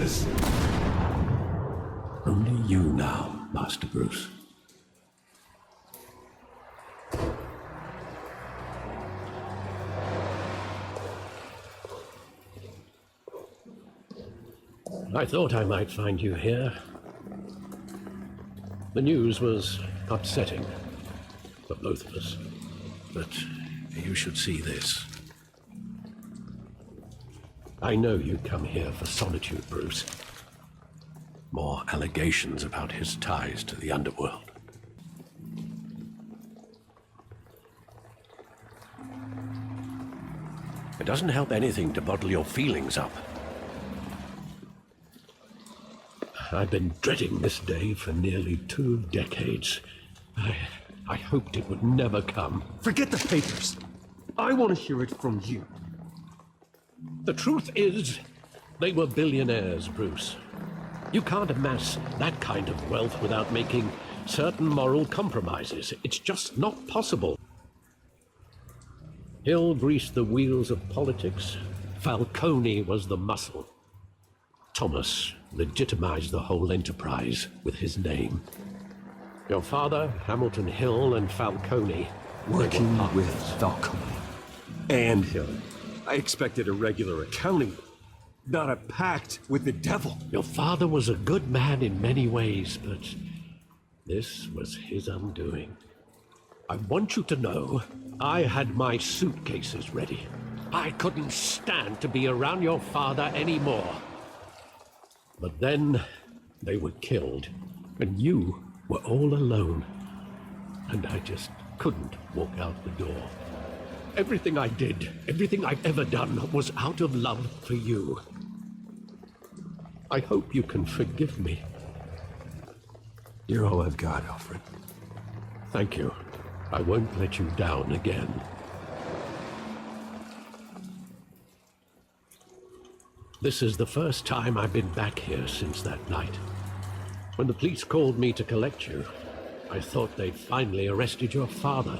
this. Only you now, Master Bruce. I thought I might find you here. The news was upsetting for both of us, but you should see this. I know you come here for solitude, Bruce. More allegations about his ties to the underworld. It doesn't help anything to bottle your feelings up. I've been dreading this day for nearly 2 decades. I hoped it would never come. Forget the papers. I want to hear it from you. The truth is, they were billionaires, Bruce. You can't amass that kind of wealth without making certain moral compromises. It's just not possible. Hill greased the wheels of politics. Falcone was the muscle. Thomas legitimized the whole enterprise with his name. Your father, Hamilton Hill, and Falcone Working with Falcone and Hill. I expected a regular accounting, not a pact with the devil. Your father was a good man in many ways, but this was his undoing. I want you to know, I had my suitcases ready. I couldn't stand to be around your father anymore. But then they were killed, and you were all alone. And I just couldn't walk out the door. Everything I did, everything I've ever done, was out of love for you. I hope you can forgive me. You're all I've got, Alfred. Thank you. I won't let you down again. This is the first time I've been back here since that night. When the police called me to collect you, I thought they'd finally arrested your father.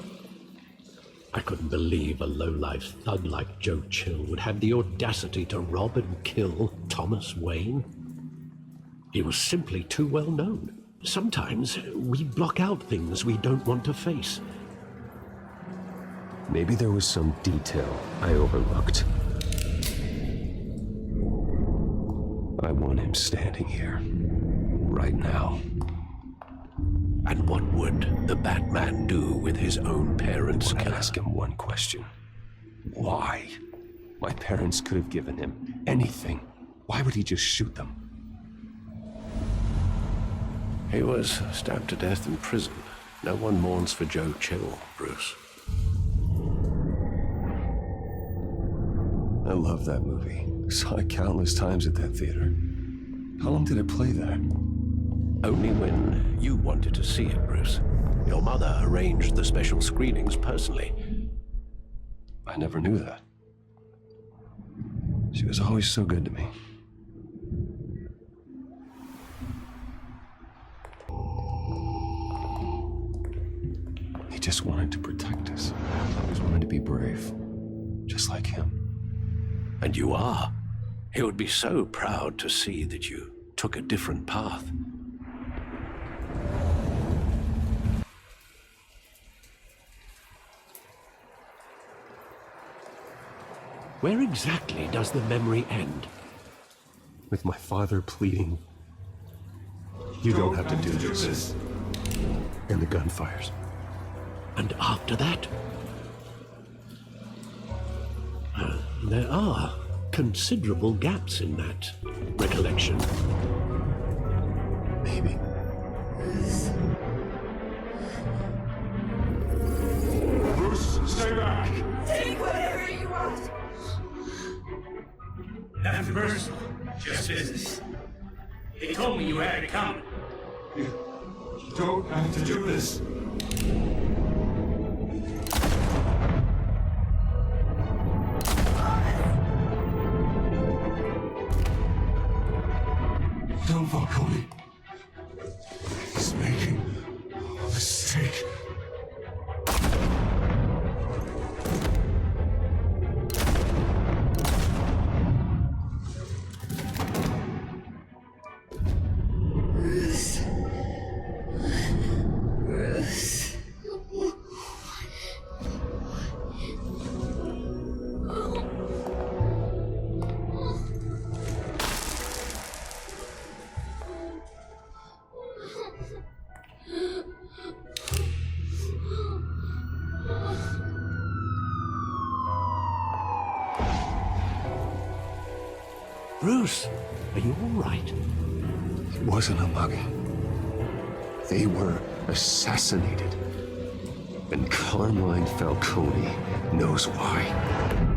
I couldn't believe a low-life thug like Joe Chill would have the audacity to rob and kill Thomas Wayne. He was simply too well known. Sometimes we block out things we don't want to face. Maybe there was some detail I overlooked. I want him standing here, right now. And what would the Batman do with his own parents' I killer? ask him one question. Why? My parents could have given him anything. Why would he just shoot them? He was stabbed to death in prison. No one mourns for Joe Chill, Bruce. I love that movie. Saw it countless times at that theater. How long did it play there? Only when you wanted to see it, Bruce. Your mother arranged the special screenings personally. I never knew that. She was always so good to me. He just wanted to protect us. Always wanted to be brave. Just like him. And you are. He would be so proud to see that you took a different path. Where exactly does the memory end? With my father pleading, "You don't have to do this." And the gunfires. And after that? There are considerable gaps in that recollection. Maybe. Bruce, stay back! Take whatever you want! Nothing personal, just business. They told me you had it coming. You don't have to do this. Don't Falcone. He's making a mistake. Bruce, are you all right? It wasn't a mugging. They were assassinated. And Carmine Falcone knows why.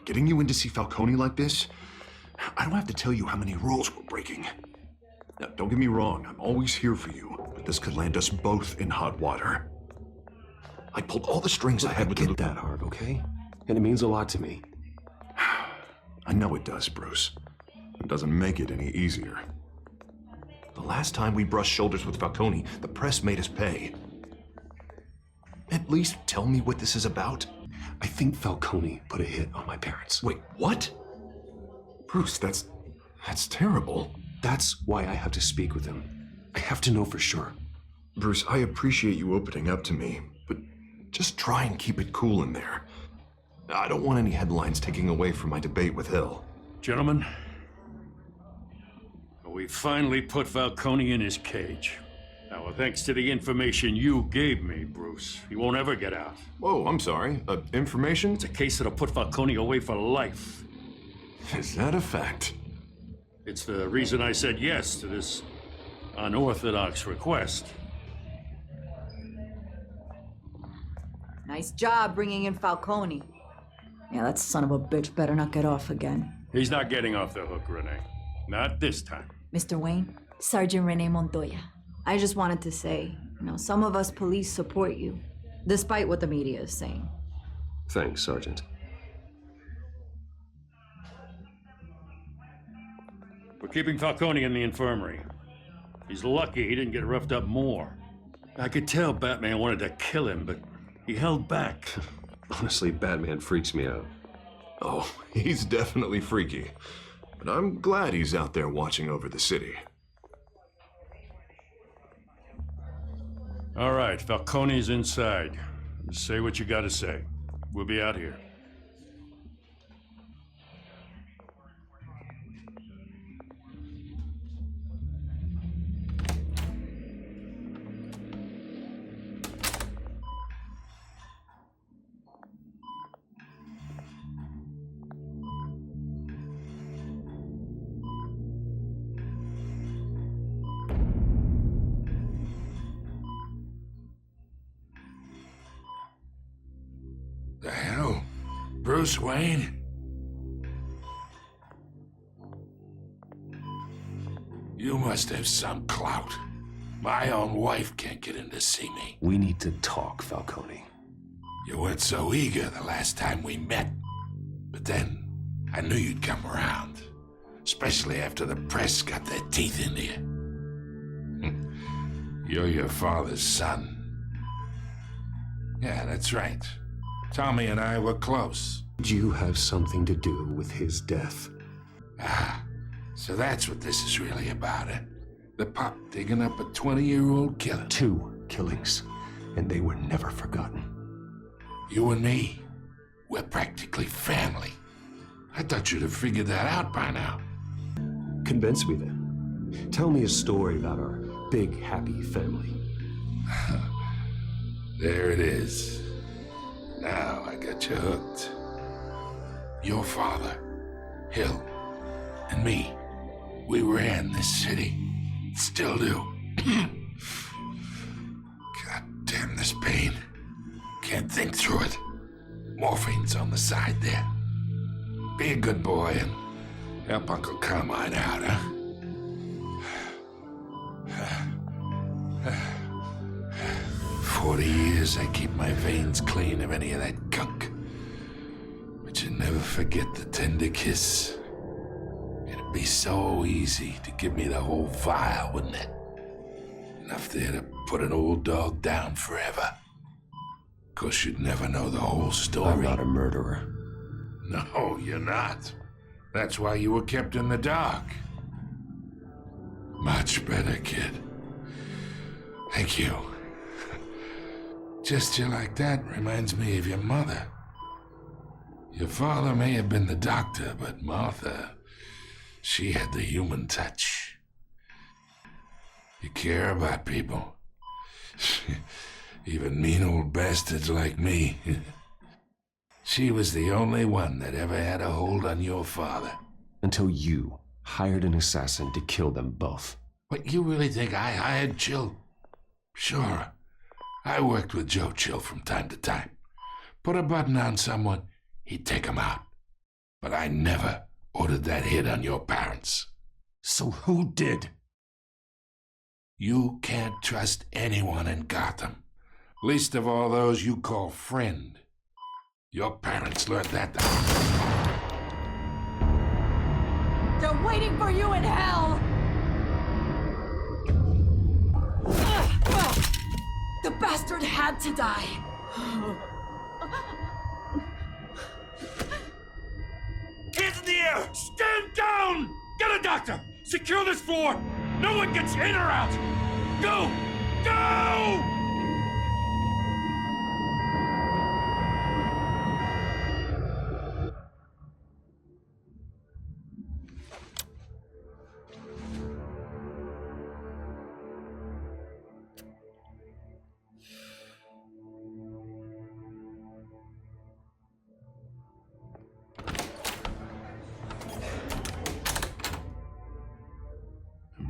Getting you in to see Falcone like this, I don't have to tell you how many rules we're breaking. Now, don't get me wrong, I'm always here for you, but this could land us both in hot water. I pulled all the strings I had with Get that, Harv, okay? And it means a lot to me. I know it does, Bruce. It doesn't make it any easier. The last time we brushed shoulders with Falcone, the press made us pay. At least tell me what this is about. I think Falcone put a hit on my parents. Wait, what? Bruce, that's terrible. That's why I have to speak with him. I have to know for sure. Bruce, I appreciate you opening up to me, but just try and keep it cool in there. I don't want any headlines taking away from my debate with Hill. Gentlemen, we finally put Falcone in his cage. Now, thanks to the information you gave me, Bruce, he won't ever get out. Whoa, I'm sorry. Information? It's a case that'll put Falcone away for life. Is that a fact? It's the reason I said yes to this unorthodox request. Nice job bringing in Falcone. Yeah, that son of a bitch better not get off again. He's not getting off the hook, Renee. Not this time. Mr. Wayne, Sergeant Renee Montoya. I just wanted to say, some of us police support you, despite what the media is saying. Thanks, Sergeant. We're keeping Falcone in the infirmary. He's lucky he didn't get roughed up more. I could tell Batman wanted to kill him, but he held back. Honestly, Batman freaks me out. Oh, he's definitely freaky. But I'm glad he's out there watching over the city. All right, Falcone's inside. Say what you gotta say. We'll be out here. The hell? Bruce Wayne? You must have some clout. My own wife can't get in to see me. We need to talk, Falcone. You weren't so eager the last time we met. But then, I knew you'd come around. Especially after the press got their teeth into you. You're your father's son. Yeah, that's right. Tommy and I were close. Did you have something to do with his death? Ah, so that's what this is really about, eh? The pop digging up a 20-year-old killer. 2 killings, and they were never forgotten. You and me, we're practically family. I thought you'd have figured that out by now. Convince me then. Tell me a story about our big, happy family. There it is. Now I got you hooked. Your father, Hill, and me, we ran this city. Still do. God damn this pain. Can't think through it. Morphine's on the side there. Be a good boy and help Uncle Carmine out, huh? 40 years I keep my veins clean of any of that gunk. But you never forget the tender kiss. It'd be so easy to give me the whole vial, wouldn't it? Enough there to put an old dog down forever. Of course, you'd never know the whole story. I'm not a murderer. No, you're not. That's why you were kept in the dark. Much better, kid. Thank you. Gesture like that reminds me of your mother. Your father may have been the doctor, but Martha, she had the human touch. You care about people. Even mean old bastards like me. She was the only one that ever had a hold on your father. Until you hired an assassin to kill them both. What, you really think I hired Chill? Sure. I worked with Joe Chill from time to time. Put a button on someone, he'd take him out. But I never ordered that hit on your parents. So who did? You can't trust anyone in Gotham. Least of all those you call friend. Your parents learned that. They're waiting for you in hell! The bastard had to die. Hands in the air! Stand down! Get a doctor! Secure this floor! No one gets in or out! Go! Go!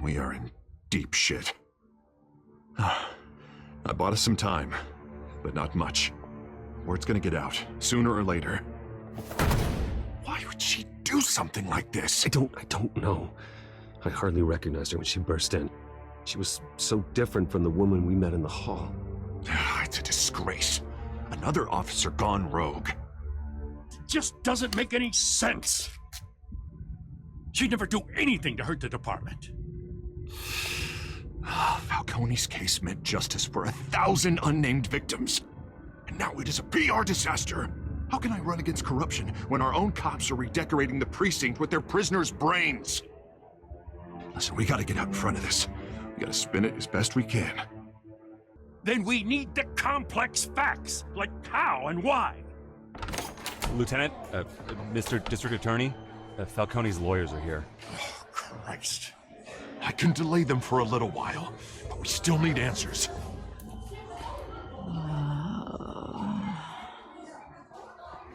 We are in deep shit. I bought us some time, but not much. Word's gonna get out, sooner or later. Why would she do something like this? I don't know. I hardly recognized her when she burst in. She was so different from the woman we met in the hall. It's a disgrace. Another officer gone rogue. Just doesn't make any sense. She'd never do anything to hurt the department. Falcone's case meant justice for 1,000 unnamed victims. And now it is a PR disaster. How can I run against corruption when our own cops are redecorating the precinct with their prisoners' brains? Listen, we gotta get out in front of this. We gotta spin it as best we can. Then we need the complex facts, like how and why. Lieutenant, Mr. District Attorney, Falcone's lawyers are here. Oh, Christ. I can delay them for a little while, but we still need answers.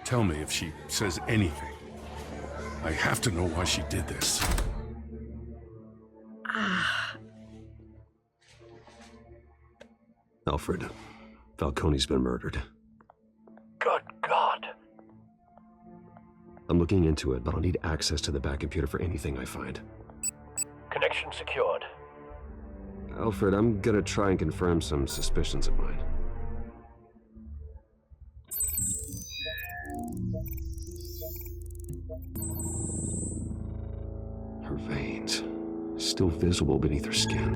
Tell me if she says anything. I have to know why she did this. Alfred, Falcone's been murdered. Good God. I'm looking into it, but I'll need access to the back computer for anything I find. Connection secured. Alfred, I'm gonna try and confirm some suspicions of mine. Her veins, still visible beneath her skin.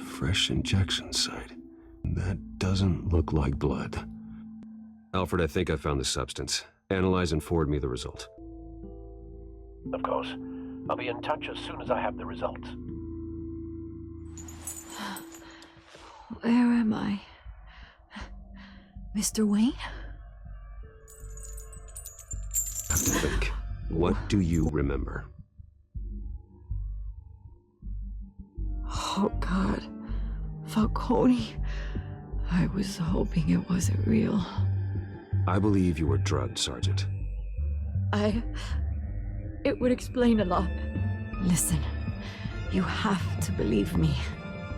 Fresh injection site. That doesn't look like blood. Alfred, I think I found the substance. Analyze and forward me the result. Of course. I'll be in touch as soon as I have the results. Where am I? Mr. Wayne? I have to think. What do you remember? Oh, God. Falcone. I was hoping it wasn't real. I believe you were drugged, Sergeant. It would explain a lot. Listen, you have to believe me.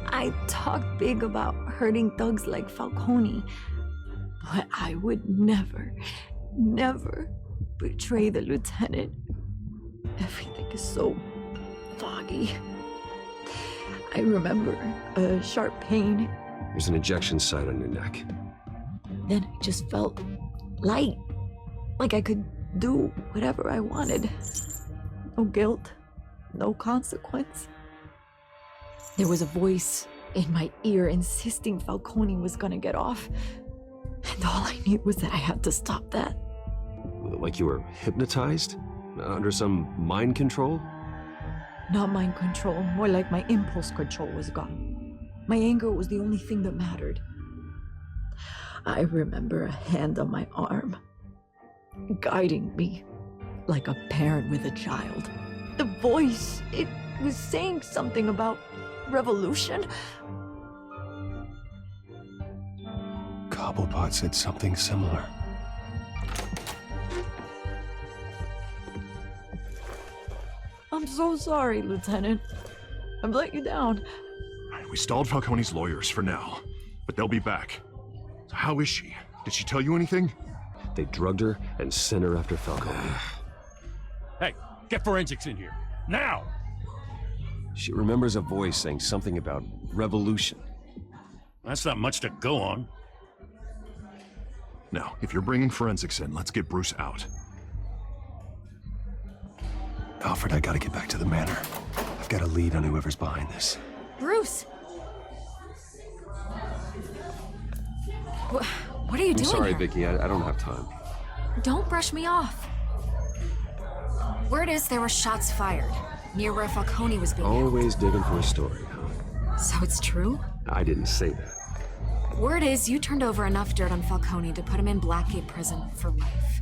I talked big about hurting thugs like Falcone, but I would never betray the lieutenant. Everything is so foggy. I remember a sharp pain. There's an injection site on your neck. Then I just felt light, like I could do whatever I wanted. No guilt, no consequence. There was a voice in my ear insisting Falcone was gonna get off. And all I knew was that I had to stop that. Like you were hypnotized? Under some mind control? Not mind control, more like my impulse control was gone. My anger was the only thing that mattered. I remember a hand on my arm, guiding me like a parent with a child. The voice, it was saying something about revolution. Cobblepot said something similar. I'm so sorry, Lieutenant. I've let you down. We stalled Falcone's lawyers for now, but they'll be back. So how is she? Did she tell you anything? They drugged her and sent her after Falcone. Hey, get forensics in here. Now! She remembers a voice saying something about revolution. That's not much to go on. Now, if you're bringing forensics in, let's get Bruce out. Alfred, I gotta get back to the manor. I've got a lead on whoever's behind this. Bruce! What are you doing Sorry, here? Vicky, I don't have time. Don't brush me off. Word is there were shots fired near where Falcone was being held. Always digging for a story, huh? So it's true? I didn't say that. Word is you turned over enough dirt on Falcone to put him in Blackgate Prison for life.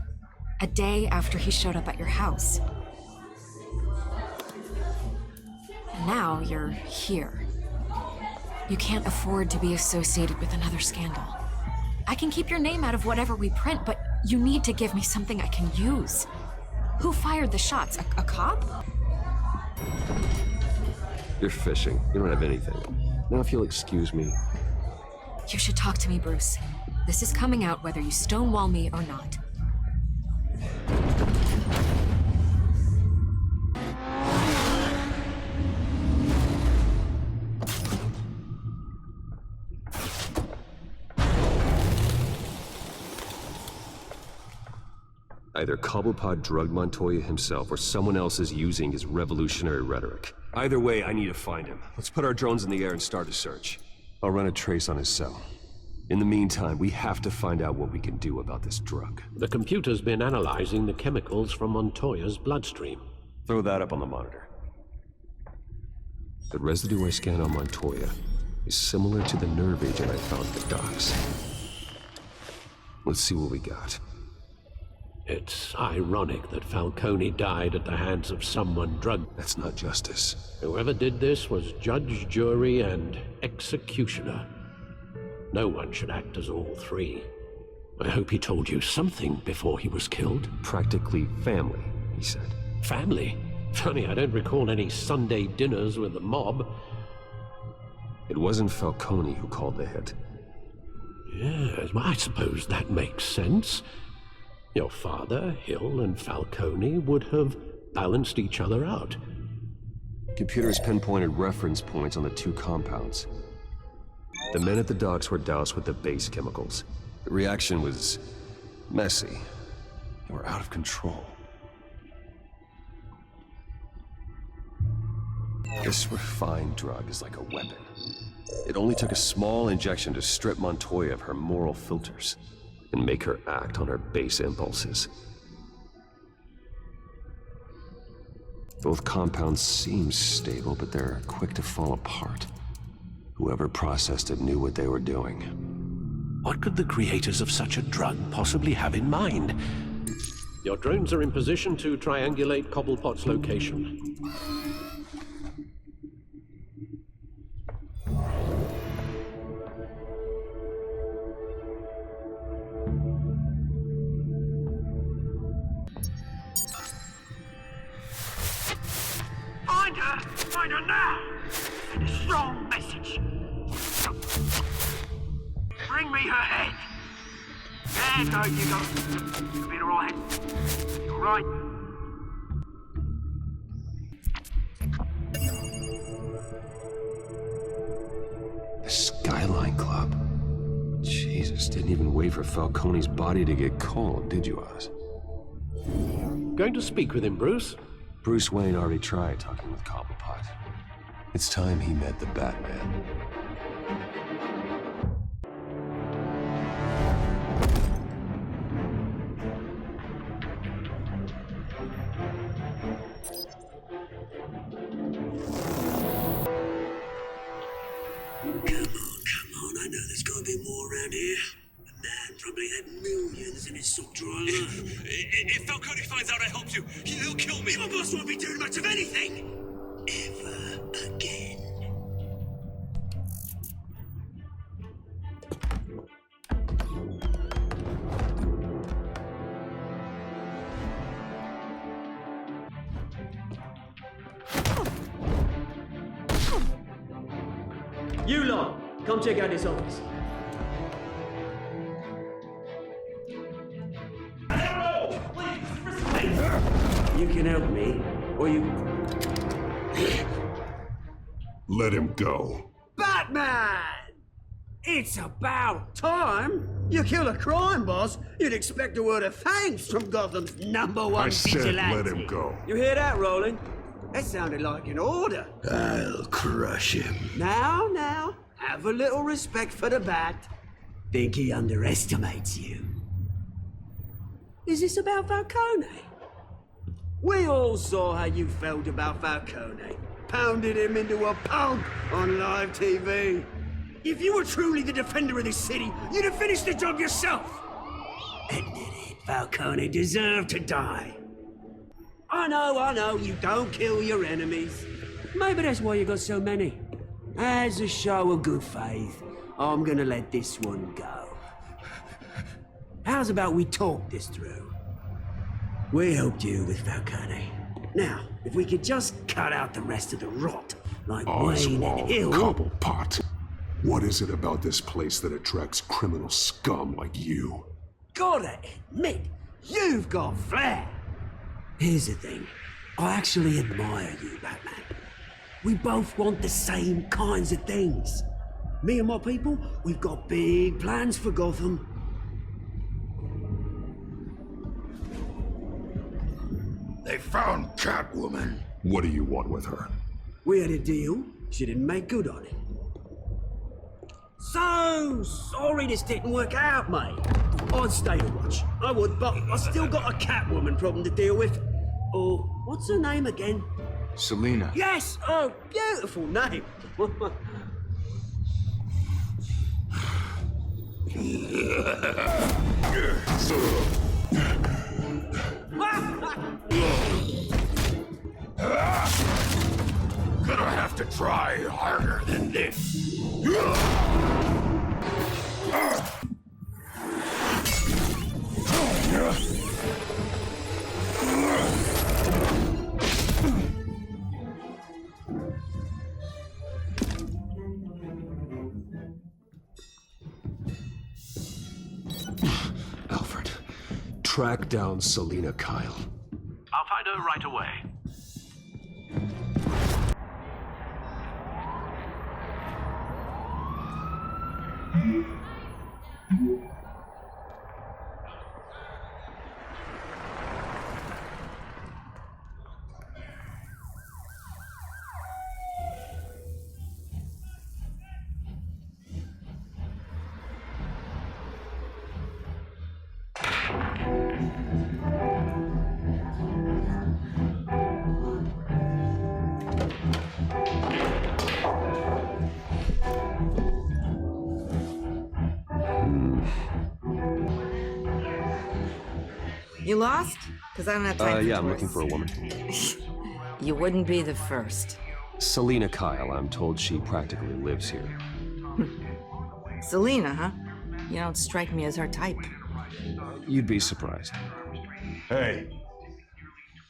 A day after he showed up at your house. And now you're here. You can't afford to be associated with another scandal. I can keep your name out of whatever we print, but you need to give me something I can use. Who fired the shots? A cop? You're fishing. You don't have anything. Now if you'll excuse me. You should talk to me, Bruce. This is coming out whether you stonewall me or not. Either Cobblepot drugged Montoya himself or someone else is using his revolutionary rhetoric. Either way, I need to find him. Let's put our drones in the air and start a search. I'll run a trace on his cell. In the meantime, we have to find out what we can do about this drug. The computer's been analyzing the chemicals from Montoya's bloodstream. Throw that up on the monitor. The residue I scanned on Montoya is similar to the nerve agent I found at the docks. Let's see what we got. It's ironic that Falcone died at the hands of someone drugged. That's not justice. Whoever did this was judge, jury, and executioner. No one should act as all three. I hope he told you something before he was killed. Practically family, he said. Family? Funny, I don't recall any Sunday dinners with the mob. It wasn't Falcone who called the hit. Yes, well, I suppose that makes sense. Your father, Hill, and Falcone would have balanced each other out. Computers pinpointed reference points on the two compounds. The men at the docks were doused with the base chemicals. The reaction was messy. They were out of control. This refined drug is like a weapon. It only took a small injection to strip Montoya of her moral filters and make her act on her base impulses. Both compounds seem stable, but they're quick to fall apart. Whoever processed it knew what they were doing. What could the creators of such a drug possibly have in mind? Your drones are in position to triangulate Cobblepot's location. Find her now! Send a strong message. Bring me her head. There, go, you go. You'll be alright. You alright? The Skyline Club. Jesus, didn't even wait for Falcone's body to get cold, did you, Oz? Going to speak with him, Bruce? Bruce Wayne already tried talking with Cobblepot. It's time he met the Batman. Come on, I know there's gonna be more around here. But man, probably had millions in his sock drawer. If Falcone finds out I helped you, he'll kill me. Your boss won't be doing much of anything. Ever again. You lot, come check out this office. You can help me, or you... Let him go. Batman! It's about time! You kill a crime boss, you'd expect a word of thanks from Gotham's #1 I said vigilante. let him go. You hear that, Roland? That sounded like an order. I'll crush him. Now, have a little respect for the Bat. Think he underestimates you. Is this about Falcone? We all saw how you felt about Falcone. Pounded him into a pulp on live TV. If you were truly the defender of this city, you'd have finished the job yourself. Admit it, Falcone deserved to die. I know, you don't kill your enemies. Maybe that's why you got so many. As a show of good faith, I'm gonna let this one go. How's about we talk this through? We helped you with Falcone. Now, if we could just cut out the rest of the rot, like Wayne and Hill... Cobblepot. What is it about this place that attracts criminal scum like you? Gotta admit, you've got flair. Here's the thing. I actually admire you, Batman. We both want the same kinds of things. Me and my people, we've got big plans for Gotham. They found Catwoman. What do you want with her? We had a deal. She didn't make good on it. So sorry this didn't work out, mate. I'd stay to watch. I would, but I still got a Catwoman problem to deal with. Oh, what's her name again? Selina. Yes! Oh, beautiful name. Gonna have to try harder than this. Alfred, track down Selina Kyle. I'll find her right away. You lost? Because I don't have time for Yeah, I'm tourists. looking for a woman. You wouldn't be the first. Selina Kyle, I'm told she practically lives here. Selina, huh? You don't strike me as her type. You'd be surprised. Hey,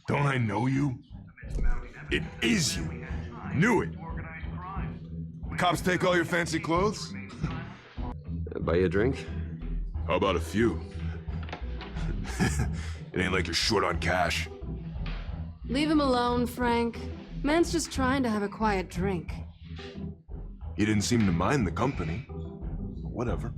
don't I know you? It is you. Knew it. Cops take all your fancy clothes? Buy you a drink? How about a few? It ain't like you're short on cash. Leave him alone, Frank. Man's just trying to have a quiet drink. He didn't seem to mind the company. But whatever.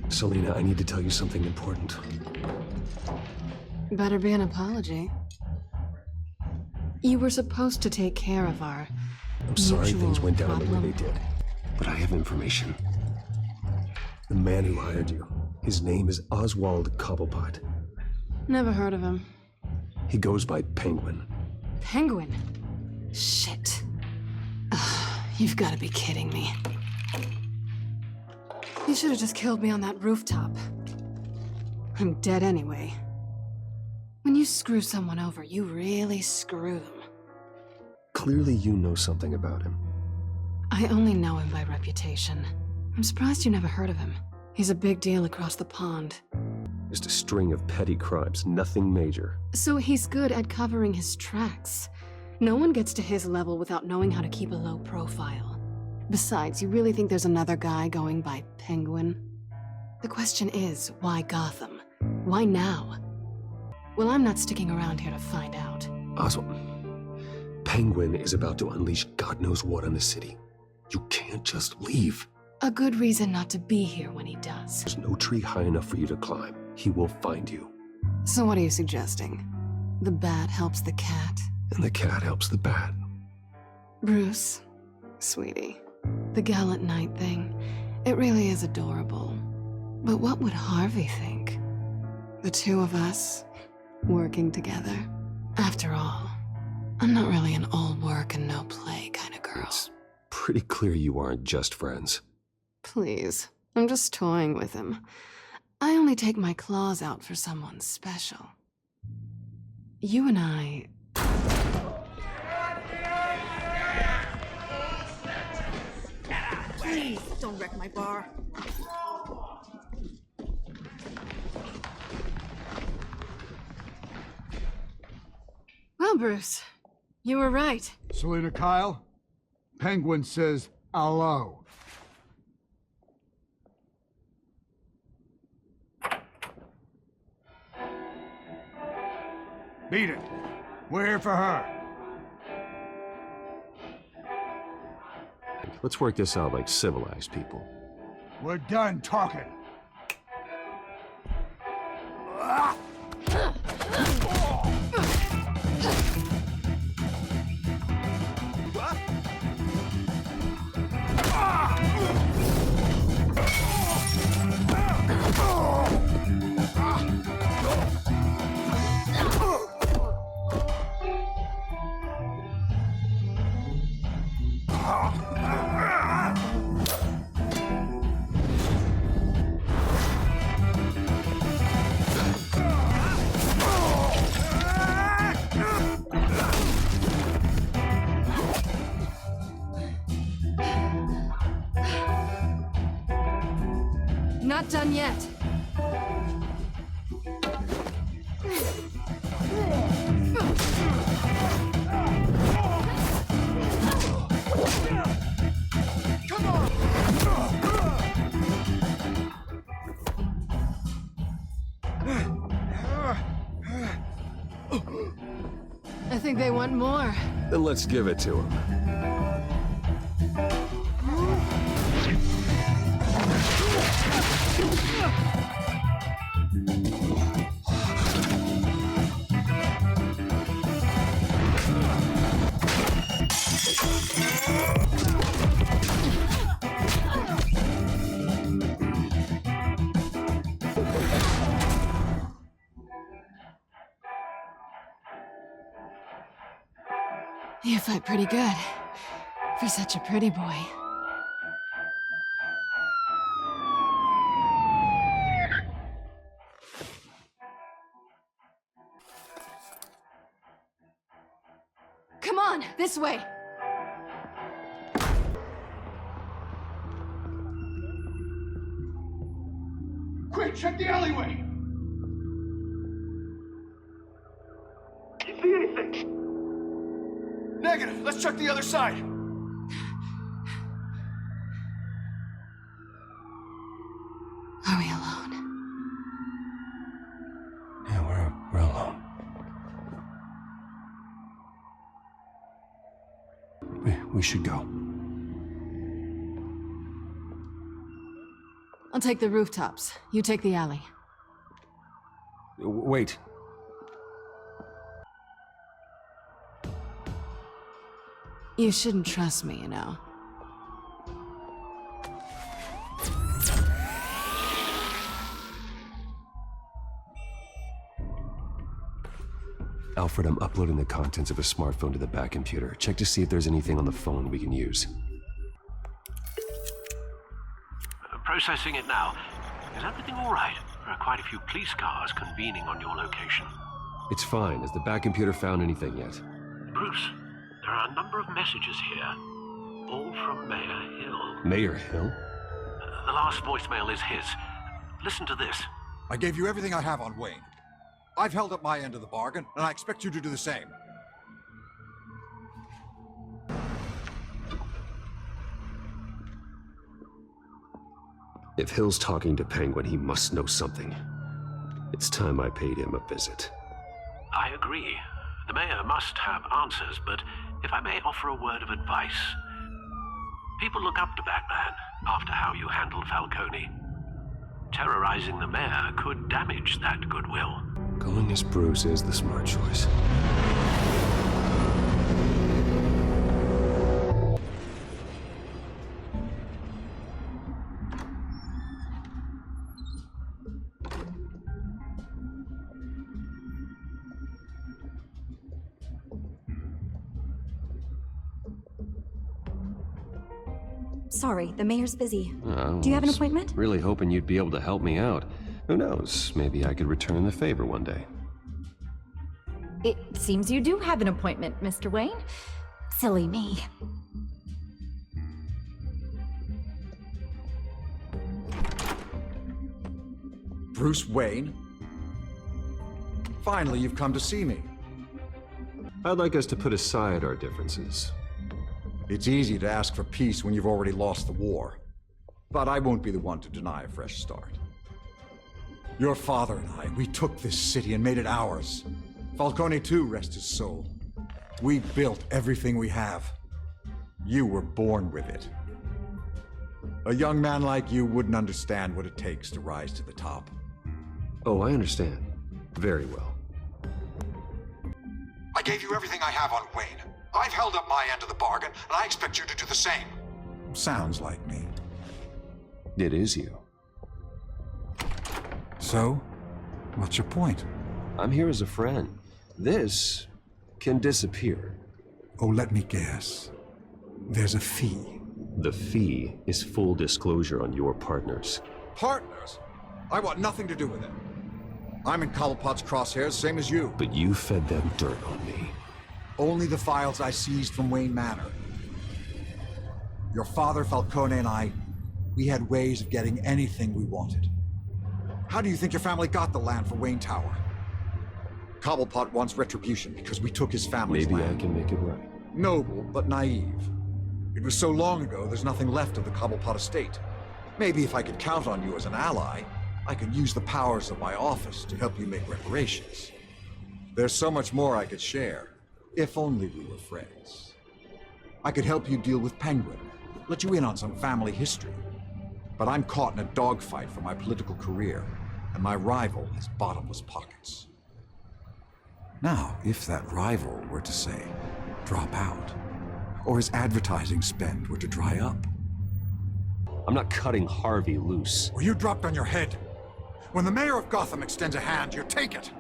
Selina, I need to tell you something important. Better be an apology. You were supposed to take care of our I'm sorry mutual things went down the way problem. they did, but I have information. The man who hired you, his name is Oswald Cobblepot. Never heard of him. He goes by Penguin. Penguin? Shit. You've got to be kidding me. You should have just killed me on that rooftop. I'm dead anyway. When you screw someone over, you really screw them. Clearly you know something about him. I only know him by reputation. I'm surprised you never heard of him. He's a big deal across the pond. Just a string of petty crimes, nothing major. So he's good at covering his tracks. No one gets to his level without knowing how to keep a low profile. Besides, you really think there's another guy going by Penguin? The question is, why Gotham? Why now? Well, I'm not sticking around here to find out. Oswald, Penguin is about to unleash God knows what on the city. You can't just leave. A good reason not to be here when he does. There's no tree high enough for you to climb. He will find you. So what are you suggesting? The bat helps the cat? And the cat helps the bat. Bruce, sweetie, the gallant knight thing, it really is adorable. But what would Harvey think? The two of us, working together? After all, I'm not really an all work and no play kind of girl. It's pretty clear you aren't just friends. Please, I'm just toying with him. I only take my claws out for someone special. You and I... Please, don't wreck my bar. Well, Bruce, you were right. Selina Kyle, Penguin says hello. Beat it. We're here for her. Let's work this out like civilized people. We're done talking. Not done yet. Come on! I think they want more. Then let's give it to him. You fight pretty good. For such a pretty boy. Come on, this way! Quick, check the alleyway! You see anything? Negative. Let's check the other side. Are we alone? Yeah, we're alone. We should go. I'll take the rooftops. You take the alley. Wait. You shouldn't trust me, you know. Alfred, I'm uploading the contents of a smartphone to the back computer. Check to see if there's anything on the phone we can use. Processing it now. Is everything all right? There are quite a few police cars convening on your location. It's fine. Has the back computer found anything yet? Bruce, there are a number of messages here. All from Mayor Hill. Mayor Hill? The last voicemail is his. Listen to this. I gave you everything I have on Wayne. I've held up my end of the bargain, and I expect you to do the same. If Hill's talking to Penguin, he must know something. It's time I paid him a visit. I agree. The mayor must have answers, but if I may offer a word of advice. People look up to Batman after how you handled Falcone. Terrorizing the mayor could damage that goodwill. Going as Bruce is the smart choice. Sorry, the mayor's busy. Oh, Do you have an I was appointment? Really hoping you'd be able to help me out. Who knows? Maybe I could return the favor one day. It seems you do have an appointment, Mr. Wayne. Silly me. Bruce Wayne? Finally, you've come to see me. I'd like us to put aside our differences. It's easy to ask for peace when you've already lost the war. But I won't be the one to deny a fresh start. Your father and I, we took this city and made it ours. Falcone too, rest his soul. We built everything we have. You were born with it. A young man like you wouldn't understand what it takes to rise to the top. Oh, I understand. Very well. I gave you everything I have on Wayne. I've held up my end of the bargain, and I expect you to do the same. Sounds like me. It is you. So, what's your point? I'm here as a friend. This can disappear. Oh, let me guess. There's a fee. The fee is full disclosure on your partners. Partners? I want nothing to do with it. I'm in Cobblepot's crosshairs, same as you. But you fed them dirt on me. Only the files I seized from Wayne Manor. Your father, Falcone, and I, we had ways of getting anything we wanted. How do you think your family got the land for Wayne Tower? Cobblepot wants retribution because we took his family's land. Maybe I can make it right. Noble, but naive. It was so long ago, there's nothing left of the Cobblepot estate. Maybe if I could count on you as an ally, I could use the powers of my office to help you make reparations. There's so much more I could share, if only we were friends. I could help you deal with Penguin, let you in on some family history. But I'm caught in a dogfight for my political career, and my rival has bottomless pockets. Now, if that rival were to say, drop out, or his advertising spend were to dry up. I'm not cutting Harvey loose. Or you dropped on your head. When the mayor of Gotham extends a hand, you take it.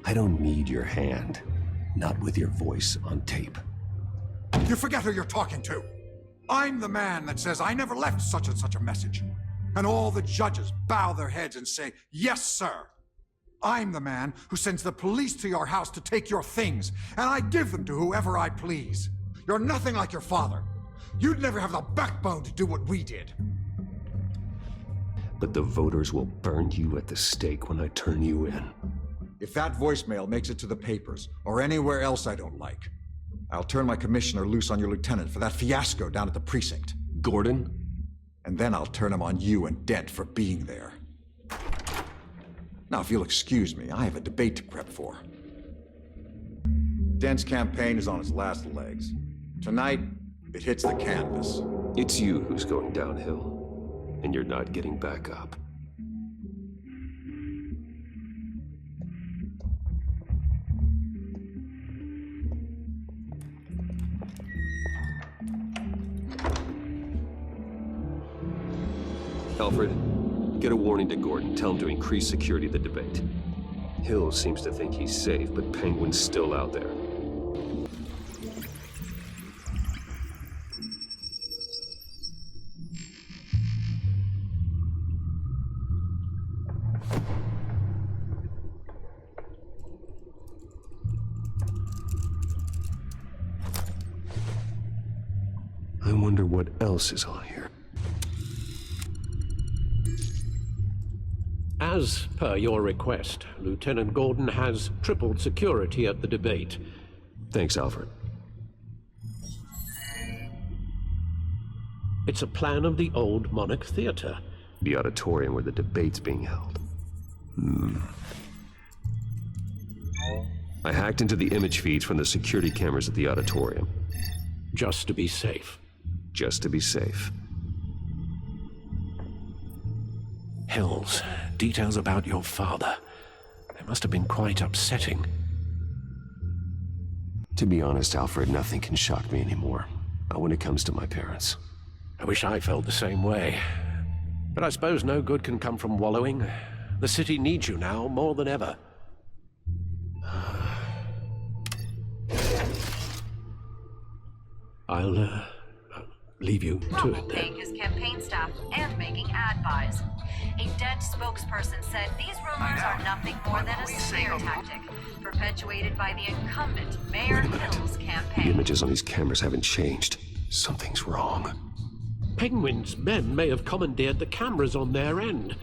I don't need your hand. Not with your voice on tape. You forget who you're talking to. I'm the man that says I never left such and such a message. And all the judges bow their heads and say, yes, sir. I'm the man who sends the police to your house to take your things, and I give them to whoever I please. You're nothing like your father. You'd never have the backbone to do what we did. But the voters will burn you at the stake when I turn you in. If that voicemail makes it to the papers, or anywhere else I don't like, I'll turn my commissioner loose on your lieutenant for that fiasco down at the precinct. Gordon? And then I'll turn him on you and Dent for being there. Now, if you'll excuse me, I have a debate to prep for. Dent's campaign is on its last legs. Tonight, it hits the canvas. It's you who's going downhill, and you're not getting back up. Alfred, get a warning to Gordon. Tell him to increase security of the debate. Hill seems to think he's safe, but Penguin's still out there. I wonder what else is on here. As per your request, Lieutenant Gordon has tripled security at the debate. Thanks, Alfred. It's a plan of the old Monarch Theater. The auditorium where the debate's being held. I hacked into the image feeds from the security cameras at the auditorium. Just to be safe. Just to be safe. Hills, details about your father. They must have been quite upsetting. To be honest, Alfred, nothing can shock me anymore. Not when it comes to my parents. I wish I felt the same way. But I suppose no good can come from wallowing. The city needs you now more than ever. I'll leave you to it then. Paying his campaign staff and making ad buys. A dead spokesperson said these rumors are nothing more than a smear tactic, perpetuated by the incumbent Mayor Hill's The campaign. images on these cameras haven't changed. Something's wrong. Penguin's men may have commandeered the cameras on their end.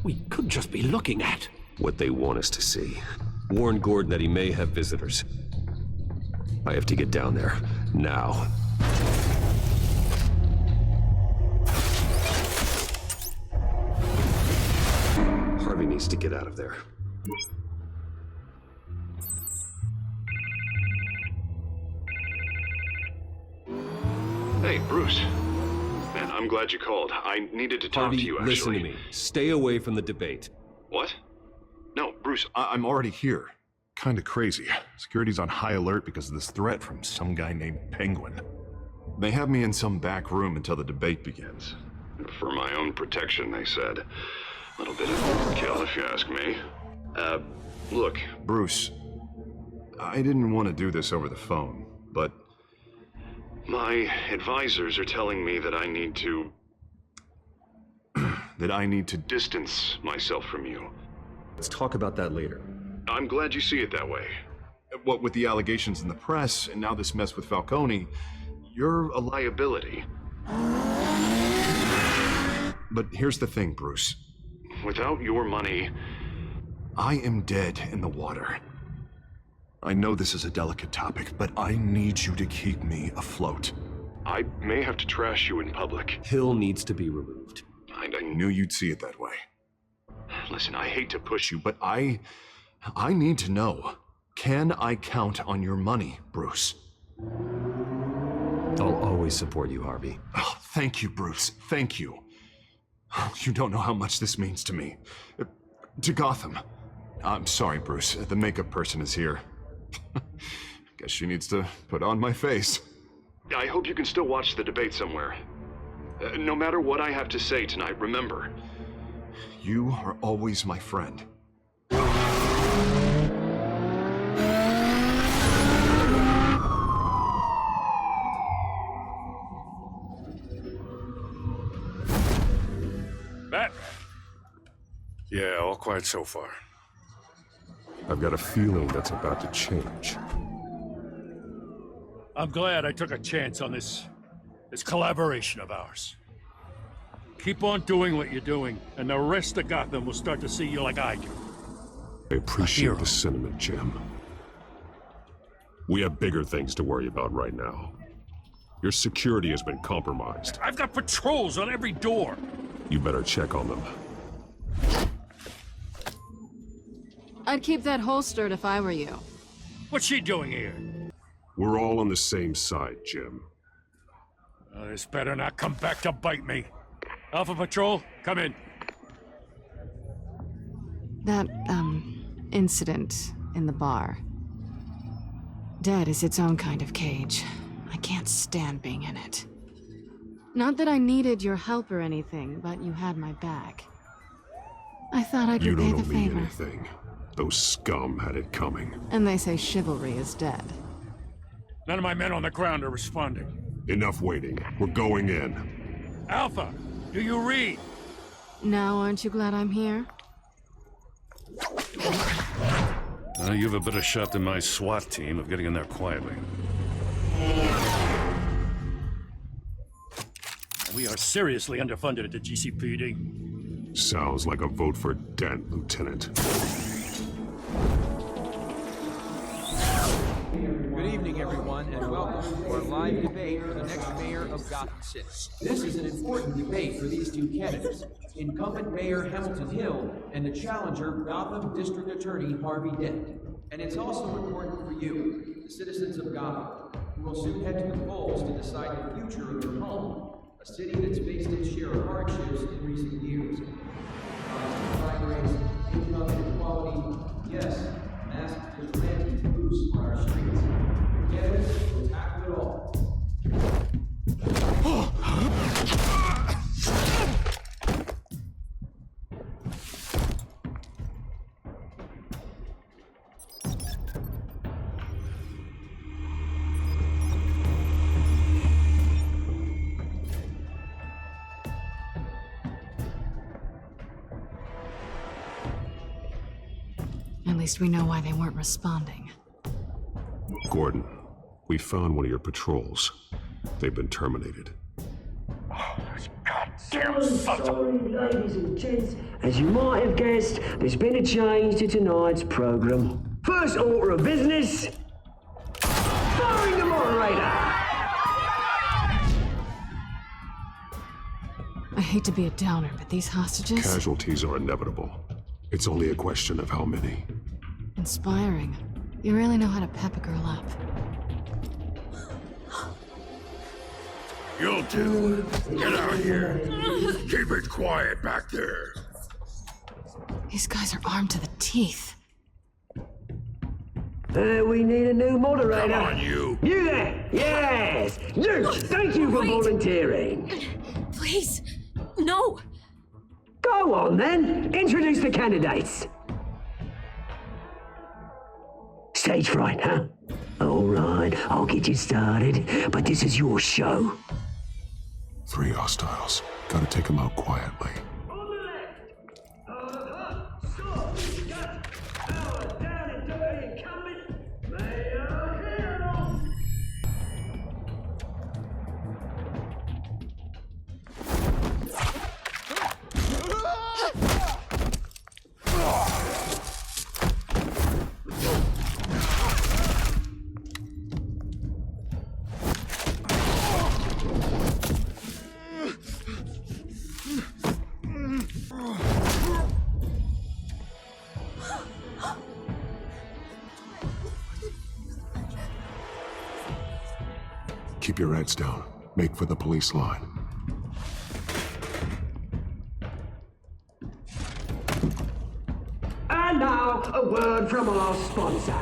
We could just be looking at what they want us to see. Warn Gordon that he may have visitors. I have to get down there, now. Harvey needs to get out of there. Hey, Bruce. Man, I'm glad you called. I needed to talk Harvey, to you, actually. listen to me. Stay away from the debate. What? No, Bruce, I'm already here. Kinda crazy. Security's on high alert because of this threat from some guy named Penguin. They have me in some back room until the debate begins. for my own protection, they said. A little bit of overkill, if you ask me. Look. Bruce, I didn't want to do this over the phone, but... My advisors are telling me that I need to... that I need to distance myself from you. Let's talk about that later. I'm glad you see it that way. What with the allegations in the press, and now this mess with Falcone, you're a liability. But here's the thing, Bruce. Without your money... I am dead in the water. I know this is a delicate topic, but I need you to keep me afloat. I may have to trash you in public. Hill needs to be removed. I knew you'd see it that way. Listen, I hate to push you, But I need to know. Can I count on your money, Bruce? I'll always support you, Harvey. Oh, thank you, Bruce. Thank you. You don't know how much this means to me. To Gotham. I'm sorry, Bruce. The makeup person is here. Guess she needs to put on my face. I hope you can still watch the debate somewhere. No matter what I have to say tonight, remember. You are always my friend. Batman. Yeah, all quiet so far. I've got a feeling that's about to change. I'm glad I took a chance on this collaboration of ours. Keep on doing what you're doing, and the rest of Gotham will start to see you like I do. I appreciate the sentiment, Jim. We have bigger things to worry about right now. Your security has been compromised. I've got patrols on every door. You better check on them. I'd keep that holstered if I were you. What's she doing here? We're all on the same side, Jim. This better not come back to bite me. Alpha Patrol, come in. That, incident in the bar. Dead is its own kind of cage. I can't stand being in it. Not that I needed your help or anything, but you had my back. I thought I'd You repay don't the owe me favor. anything. Those scum had it coming. And they say chivalry is dead. None of my men on the ground are responding. Enough waiting. We're going in. Alpha, do you read? Now aren't you glad I'm here? You have a better shot than my SWAT team of getting in there quietly. We are seriously underfunded at the GCPD. Sounds like a vote for Dent, Lieutenant. Good evening, everyone, and welcome to our live debate for the next mayor of Gotham City. This is an important debate for these two candidates, incumbent Mayor Hamilton Hill and the challenger Gotham District Attorney Harvey Dent. And it's also important for you, the citizens of Gotham, who will soon head to the polls to decide the future of your home, a city that's faced its share of hardships in recent years. Crime rates, income inequality, yes, mass vigilante loose on our streets. Together, we'll tackle it all. At least we know why they weren't responding. Gordon, we found one of your patrols. They've been terminated. Damn sorry, ladies and gents. As you might have guessed, there's been a change to tonight's program. First order of business, firing the moderator. I hate to be a downer, but these hostages... Casualties are inevitable. It's only a question of how many. Inspiring. You really know how to pep a girl up. You two, get out of here. Keep it quiet back there. These guys are armed to the teeth. We need a new moderator. Come on, you. You there! Yes! You! Thank you for volunteering. Please, no! Go on then. Introduce the candidates. Stage fright, huh? All right, I'll get you started, but this is your show. 3 hostiles. Gotta take them out quietly. Keep your heads down. Make for the police line. And now, a word from our sponsor.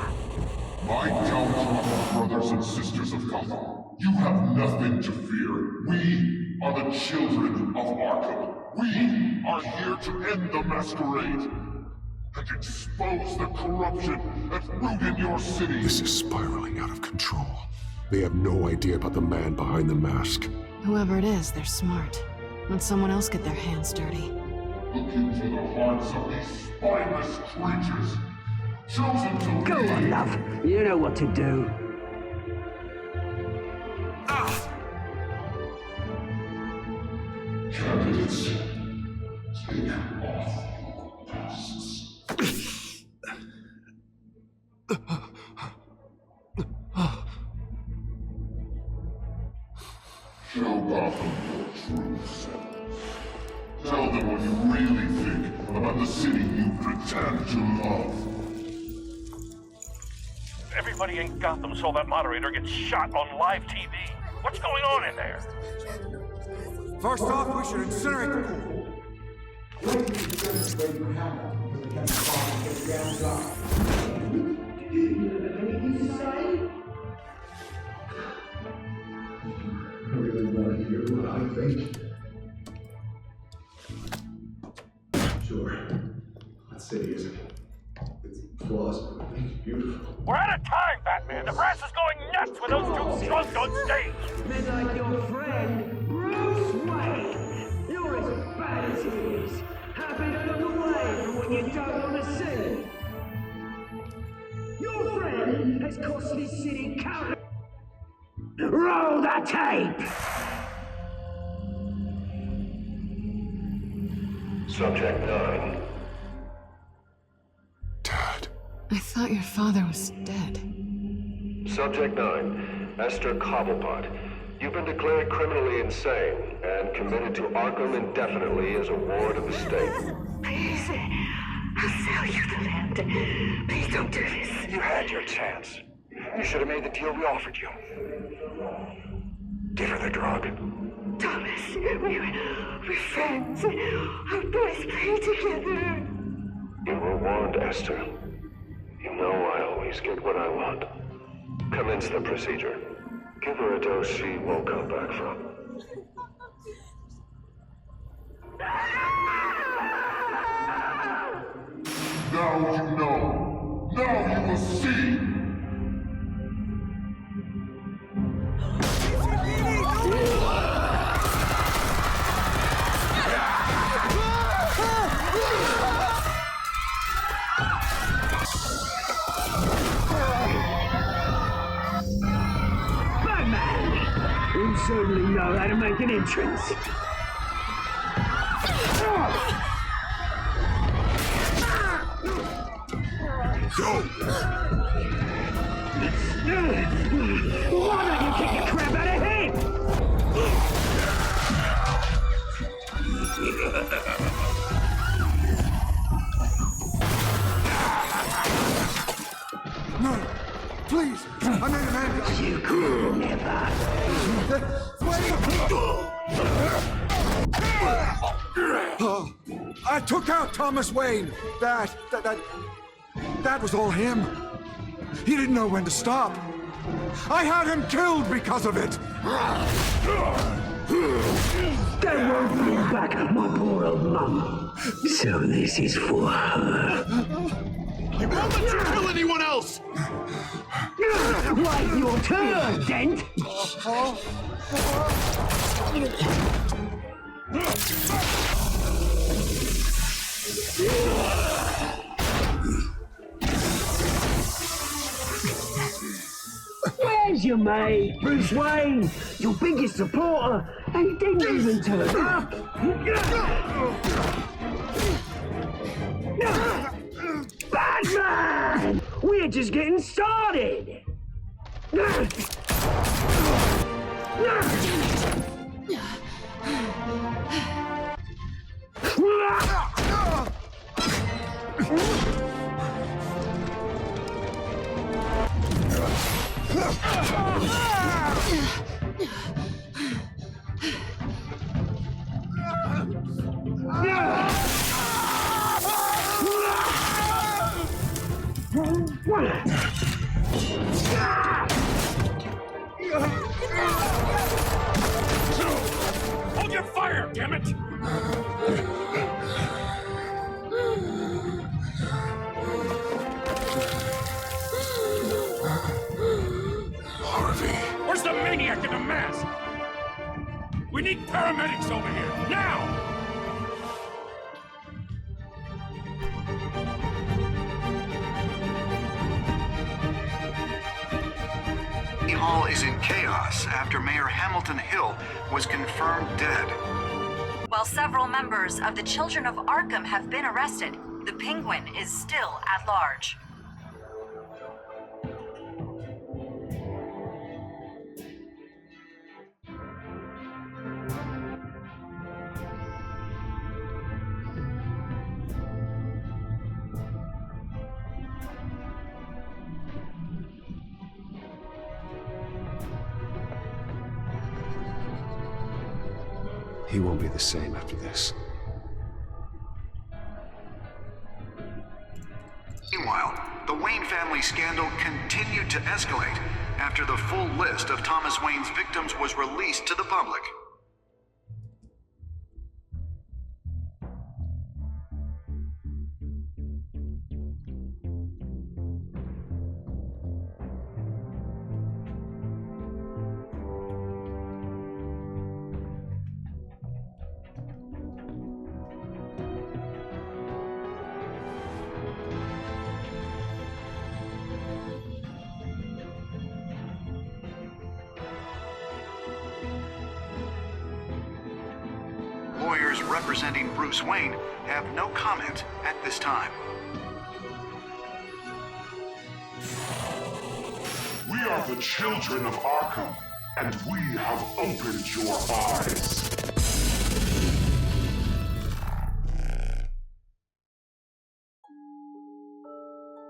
My downtrodden brothers and sisters of Gotham, you have nothing to fear. We are the children of Arkham. We are here to end the masquerade and expose the corruption that's rooted your city. This is spiraling out of control. They have no idea about the man behind the mask. Whoever it is, they're smart. Let someone else get their hands dirty. Look into the hearts of these spineless creatures, chosen to Go on, love. You know what to do. Candidates, take off your masks. Show Gotham your true selves. Tell them what you really think about the city you pretend to love. Everybody in Gotham saw that moderator get shot on live TV. What's going on in there? First off, we should incinerate the pool. I really want to hear what I think. Sure. That city isn't. It's flaws, but it's beautiful. We're out of time, Batman. The press is going nuts with those two drunks on stage. Men like your friend, Bruce Wayne. You're as bad as he is. Happy to look away from what you don't want to see. it's cost this city countless. Roll the tape! Subject 9. I thought your father was dead. Subject 9, Esther Cobblepot. You've been declared criminally insane and committed to Arkham indefinitely as a ward of the state. Please, I'll sell you the land. Please don't do this. You had your chance. You should have made the deal we offered you. Give her the drug. Thomas, we're friends. Our boys play together. You were warned, Esther. You know I always get what I want. Commence the procedure. Give her a dose she won't come back from. Now you know. Now you will see. You certainly know how to make an entrance. Go! Why don't you kick the crap out of him? No! Please! I made an end! You could never. I took out Thomas Wayne. That was all him. He didn't know when to stop. I had him killed because of it. That won't bring back my poor old mum. So this is for her. I won't let you kill anyone else! Wait your turn, Dent! Where's your mate, Bruce Wayne? Your biggest supporter, and he didn't even turn up! Batman! We're just getting started! Hold your fire, damn it! Harvey. Where's the maniac in the mask? We need paramedics over here, now! Hall is in chaos after Mayor Hamilton Hill was confirmed dead. While several members of the Children of Arkham have been arrested, the Penguin is still at large. He won't be the same after this. Meanwhile, the Wayne family scandal continued to escalate after the full list of Thomas Wayne's victims was released to the public. lawyers representing Bruce Wayne have no comment at this time. We are the children of Arkham, and we have opened your eyes.